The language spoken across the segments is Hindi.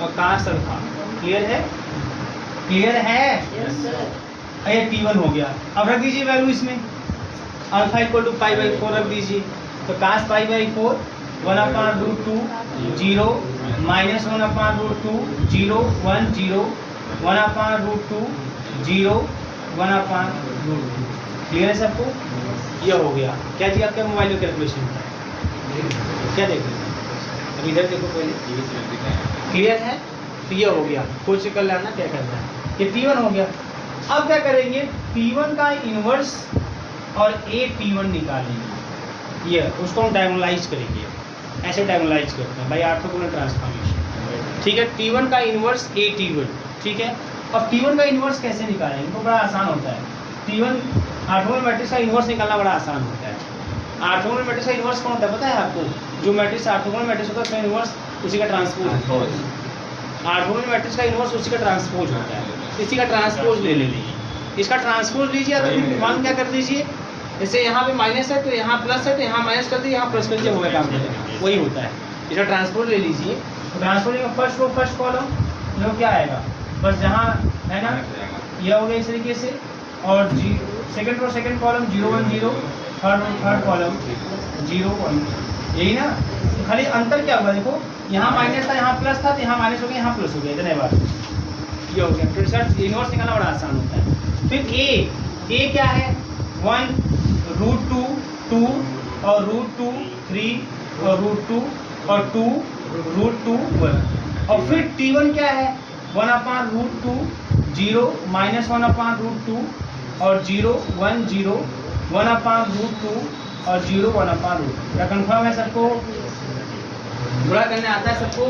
और cos अल्फा। क्लियर है? क्लियर है? ये T1 हो गया। अब रख दीजिए वैल्यू इसमें, alpha equal to pi by 4 रख दीजिए। तो cos pi by 4 1/√2 0 minus 1/√2 0 1 0 1/√2 0 1/√2। Clear है सबको? ये हो गया। क्या जी आपका मोबाइल में कैलकुलेशन क्या देख रहे हैं? अब इधर देखो पहले। क्लियर है? तो ये हो गया। खुद से कर लेना क्या करना है। ये T1 हो गया। अब क्या करेंगे, P1 का इन्वर्स और A P1 निकालेंगे। ये उसको हम डायगोनलाइज करेंगे। ऐसे डायगोनलाइज करते हैं भाई, ऑर्थोगोनल ट्रांसफॉर्मेशन। ठीक है, T1 का इन्वर्स A T1। ठीक है, अब T1 का इन्वर्स कैसे निकालेंगे? इनको बड़ा आसान होता है। T1 ऑर्थोगोनल मैट्रिक्स का इन्वर्स निकालना बड़ा आसान होता है। ऑर्थोगोनल मैट्रिक्स का इन्वर्स कौन होता है पता है आपको? जो मैट्रिक्स ऑर्थोगोनल मैट्रिक्स होता है उसका इन्वर्स उसी का ट्रांसपोज होता है। ऑर्थोगोनल मैट्रिक्स का इन्वर्स उसी का ट्रांसपोज होता है। इसी का ट्रांसपोज ले लीजिए, इसका ट्रांसपोज लीजिए। तो मान क्या कर दीजिए, जैसे यहाँ पे माइनस है तो यहाँ प्लस है, तो यहाँ माइनस कर दीजिए, यहाँ प्लस कर दीजिए, हो गया काम खत्म। वही होता है। इसका ट्रांसपोज ले लीजिए। तो transpose first row first column जो क्या आएगा, बस जहाँ है ना यह हो गया इस तरीके से। और second row second column 0 1 0, third row third column 0 1, यही ना। खाली अंतर क्या होगा देखो, यहाँ माइनस था यहाँ प्लस था, तो यहाँ माइनस हो गया यहाँ प्लस हो गया, इतने बार ये हो गया। तो रिजल्ट इन्वर्स निकालना बड़ा आसान होता है। फिर ए क्या है 1√2 2 और √2 3 और √2 और 2 √2 1। और फिर T1 क्या है 1/√2 0 माइनस 1/√2 और 0 1 0 1/√2 और 0 1/√2। क्या कन्फर्म है सबको? बुरा करने आता है सबको?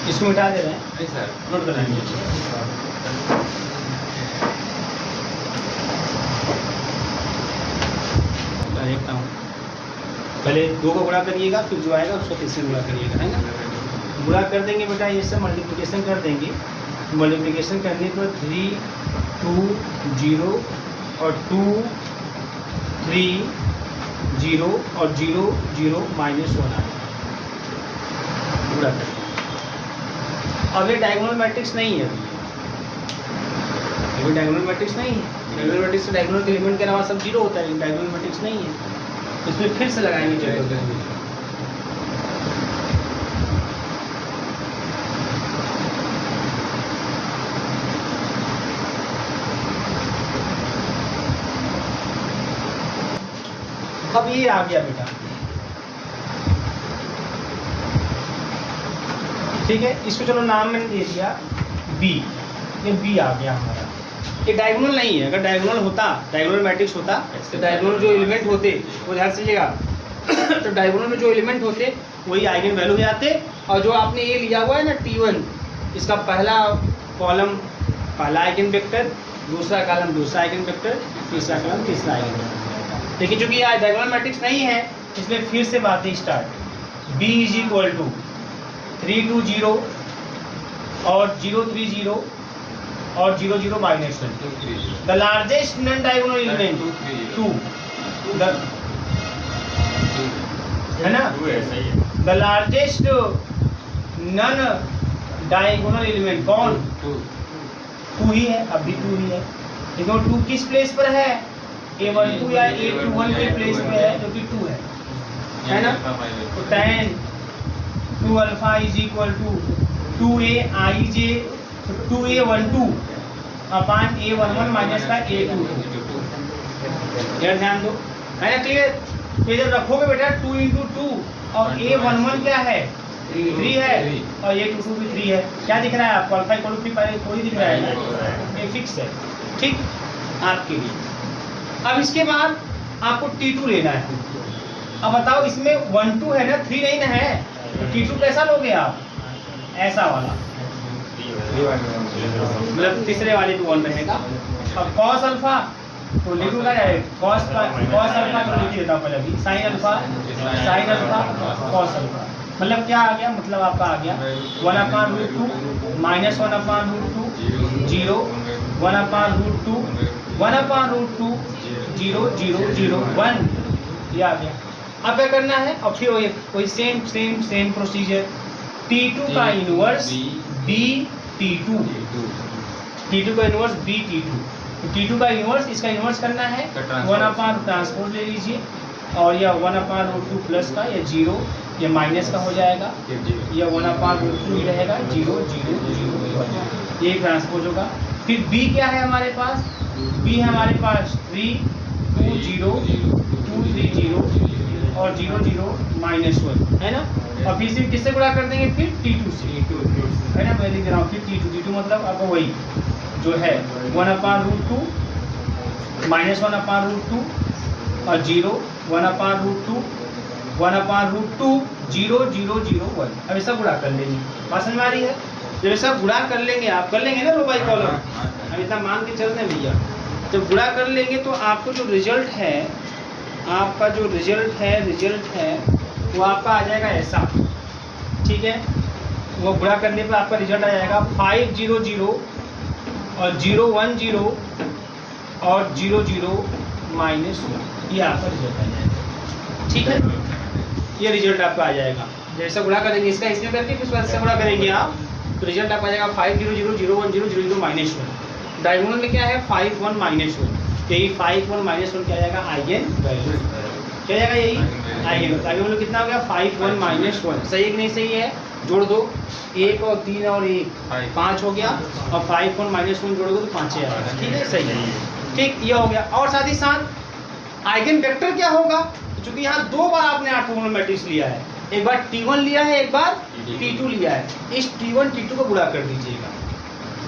इसको मिटा दे रहे हैं, नोट कर लेंगे। देखता हूँ, पहले 2 को गुणा करिएगा, फिर जो आएगा उसको 3 से गुणा करिएगा, है ना। गुणा कर देंगे बेटा, ये सब मल्टीप्लिकेशन कर देंगे। मल्टीप्लिकेशन करने पर 3 2 0 और 2 3 0 और 0 0 माइनस 1 आएगा। पूरा कर। अब ये डायगोनल मैट्रिक्स नहीं है, अभी डायगोनल मैट्रिक्स नहीं है। डायगोनल मैट्रिक्स से डायगोनल एलिमेंट के अलावा सब 0 होता है, डायगोनल मैट्रिक्स नहीं है। इसमें फिर से लगाएंगे जरूरत। अब ये आ गया बेटा, ठीक है। इसको चलो नाम मैंने दे दिया बी। ये बी आ गया हमारा। ये डायगोनल नहीं है। अगर डायगोनल होता, डायगोनल मैट्रिक्स होता तो डायगोनल जो एलिमेंट होते वो ध्यान से लीजिएगा तो डायगोनल में जो एलिमेंट होते वही आइगन वैल्यू हो जाते। और जो आपने ये लिया हुआ है ना T1, इसका पहला कॉलम पहला आइगन वेक्टर, दूसरा कॉलम दूसरा आइगन वेक्टर, तीसरा कॉलम तीसरा आइगन वेक्टर। लेकिन चूंकि ये डायगोनल मैट्रिक्स नहीं है इसलिए फिर से बातें स्टार्ट। B = 3 2 0 और 0 3 0 और 0 0 minus 1। The largest non diagonal element 2, है ना। The largest non diagonal element कौन? 2 ही है। अब भी 2 ही है, लेकिन 2 किस प्लेस पर है? A12 या A21 के प्लेस पे है, जो कि 2 है ना। तो tan 2 अल्फा = 2aij 2a12 अपान a11 माइनस का a22। यार ध्यान दो, है ना। क्लियर? तो जब रखोगे बेटा 2 × 2 और a11 क्या है 3 है और a22 भी 3 है। क्या दिख रहा है आपको? अल्फा = 3 पहले कोई दिख रहा है ना, ये फिक्स है। ठीक, आपके लिए। अब इसके बाद आपको T2 लेना है। अब बताओ, इसमें 1 2 है ना, 3 नहीं ना है, तो T2 कैसा लोगे आप? ऐसा वाला, मतलब तीसरे वाले पे 1 रहेगा। अब cos अल्फा तो लिखूँ क्या है? cos अल्फा तो लिख देता हूँ पहले भी, sin अल्फा cos अल्फा। मतलब क्या आ गया? मतलब आपका आ गया 1/√2 माइनस 1/√2 0 1/√2 1/√2 0 0 0 1, ये आ गया। अब क्या करना है? अब फिर वही सेम प्रोसीजर T2 का इनवर्स B T2, T2 का इनवर्स B T2, तो T2 का इनवर्स, इसका इनवर्स करना है 1/, ट्रांसपोज ले लीजिए, और यह 1/√2 प्लस का, या 0, या माइनस का हो जाएगा, या 1/√2 ही रहेगा, 0 0 0 1, ये ट्रांसपोज होगा। फिर B क्या है हमारे पास, B है हमारे पास 3 2 0 2 3 0 और 0 0 -1 है ना, और फिर से किससे गुणा कर देंगे, फिर T2 से, है ना, मैं लिख रहा हूँ फिर T2 मतलब आपको वही जो है 1/√2 -1/√2 और 0 1/√2 1/√2 0 0 0 1। अब ऐसा गुणा कर लेंगे, बात समझ में आ रही है। जब ऐसा गुणा कर लेंगे, आप कर लेंगे ना रो बाई कॉलम, अब इतना मान के चलते हैं भैया, जब गुणा कर लेंगे तो आपको जो रिजल्ट है, आपका जो रिजल्ट है वो आपका आ जाएगा ऐसा, ठीक है, वो गुणा करने पर आपका रिजल्ट आ जाएगा 5 0 0 और 0 1 0 और 0 0 -1, ये आपका रिजल्ट आ जाएगा, ठीक है, ये रिजल्ट आपका आ जाएगा। जैसा गुणा करेंगे इसका इसमें करके फिर उसका गुणा करेंगे आप, तो रिजल्ट आपका आ जाएगा 5 0 0 0 1 0 0 0 -1। डायगोनल में क्या है 5 1 -1, यही 5 1 -1 क्या आ जाएगा, आइगन वैल्यू, क्या जाएगा यही आइगन वैल्यू। आइगन वैल्यू कितना हो गया 5 1 -1, सही है कि नहीं सही है, जोड़ दो, 1 और 3 और 1 5 हो गया, और 5 1 -1 जोड़ोगे तो 5 आएगा, ठीक है, सही है, ठीक, ये हो गया। और साथ ही साथ आइगन वेक्टर क्या होगा, क्योंकि यहाँ 2 बार आपने ऑर्थोगोनल मैट्रिक्स लिया है, एक बार T1 लिया है, एक बार T2 लिया है, इस T1 T2 को गुणा कर दीजिएगा,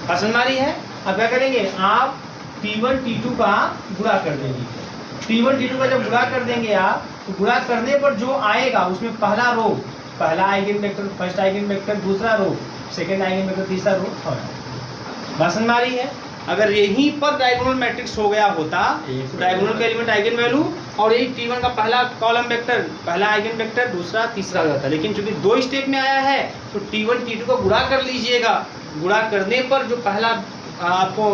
पसंद आ रही है। अब क्या करेंगे आप T1 T2 का गुणा कर देंगे, T1 T2 का जब गुणा कर देंगे आप, तो गुणा करने पर जो आएगा उसमें पहला रो पहला eigen vector, first eigen vector, दूसरा रो सेकंड आइगन वेक्टर, तीसरा रो थर्ड, पसंद आ रही है। अगर यहीं पर डायगोनल मैट्रिक्स हो गया होता, डायगोनल का एलिमेंट आइगन वैल्यू और यही T1 का पहला कॉलम वेक्टर, पहला आइगन वेक्टर, दूसरा तीसरा हो जाता, लेकिन चूंकि 2 स्टेप में आया है तो T1 T2 को गुणा कर लीजिएगा, गुणा करने पर जो पहला आपको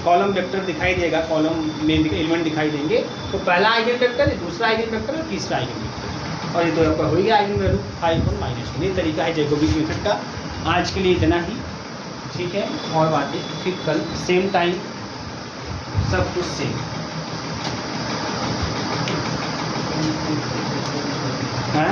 कॉलम वेक्टर दिखाई देगा, कॉलम में एलिमेंट दिखाई देंगे, तो पहला आइगन वेक्टर, दूसरा आइगन वेक्टर और तीसरा आइगन वेक्टर, और ये तो आपका हो गया आइगन वैल्यू 5 1 -1। ये तरीका है जैकोबी मेथड का। आज के लिए इतना ही, ठीक है, और बातें फिर कल सेम टाइम, सब कुछ सेम है।